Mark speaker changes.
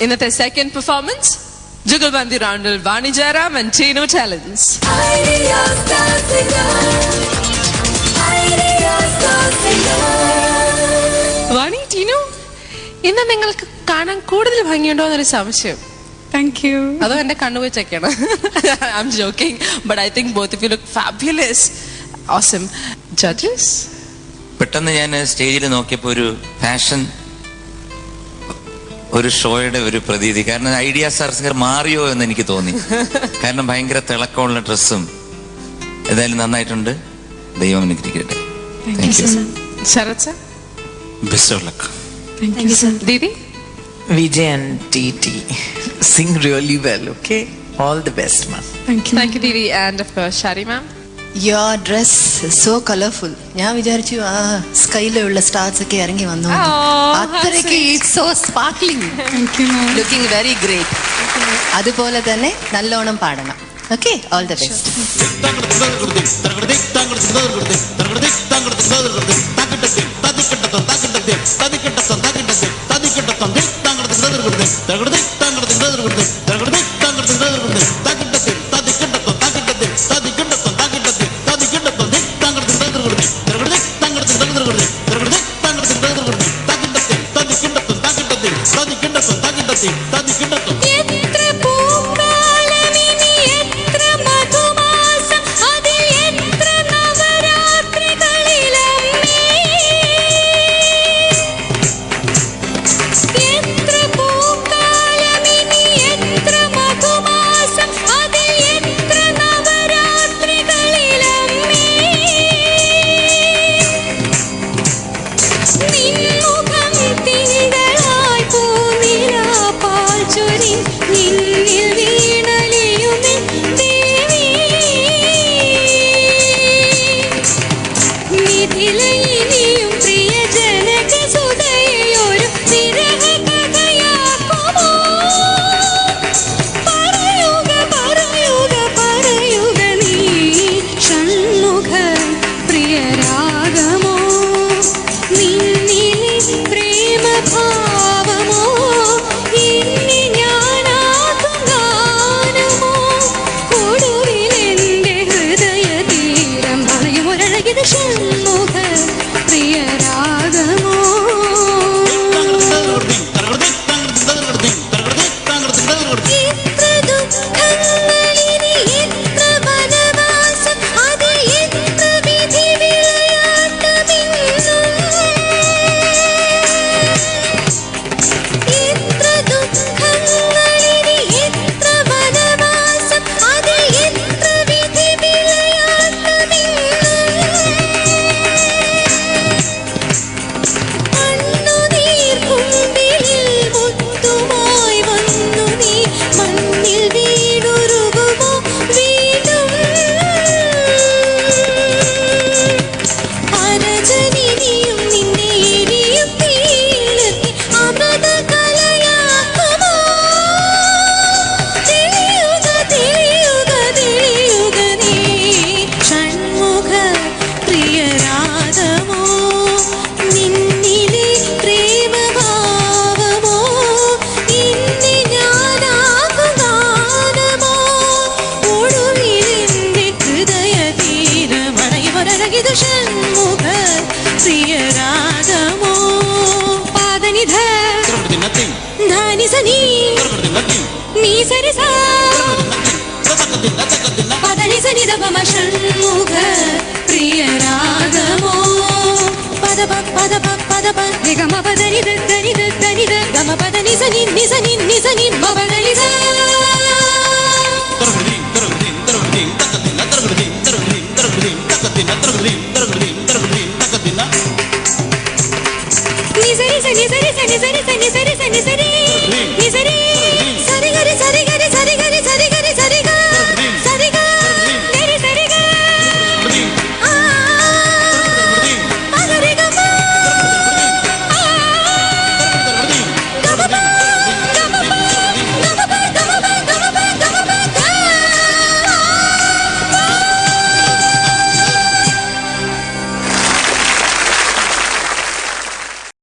Speaker 1: ഇന്നത്തെ second performance jugalbandi റൗണ്ടിൽ വാണി Jayaram and Tino Talents. വാണി, ടീനു, ഇന്ന് നിങ്ങൾക്ക് കാണാൻ കൂടുതൽ ഭംഗിയുണ്ടോ എന്നൊരു സംശയം.
Speaker 2: Thank you.
Speaker 1: അതോ എന്റെ കണ്ണുപോയി ചെക്കണം. I'm joking, but I think both of you look fabulous. Awesome. Judges?
Speaker 3: പെട്ടെന്ന് ഞാൻ സ്റ്റേജിൽ നോക്കിയപ്പോൾ ഒരു ഫാഷൻ ഒരു ഷോയുടെ ഒരു പ്രതീതി. കാരണം ഐഡിയ സ്റ്റാർ സിംഗർ മാറിയോ എന്ന് എനിക്ക് തോന്നി. കാരണം ഭയങ്കര തിളക്കമുള്ള ഡ്രസ്സും ഏതായാലും നന്നായിട്ടുണ്ട്. ദൈവം അനുഗ്രഹിക്കട്ടെ. Thank you.
Speaker 1: Sarath sir?
Speaker 4: Best of luck.
Speaker 2: Thank you, sir.
Speaker 1: Didi?
Speaker 5: Vijay and TT sing really well, okay? All the best, ma'am.
Speaker 2: Thank you.
Speaker 1: Thank you, Didi. And of course, Shari ma'am?
Speaker 6: Your dress is so colorful. ഞാൻ വിചാരിച്ചു സ്കൈയിലുള്ള stars ഒക്കെ ഇറങ്ങി വന്നു. അത്രയ്ക്ക് it's so sparkling.
Speaker 2: Thank you, ma'am.
Speaker 6: Looking very great. അതുപോലെ തന്നെ നല്ലോണം പാടണം. Okay, all the best.
Speaker 7: Ni sari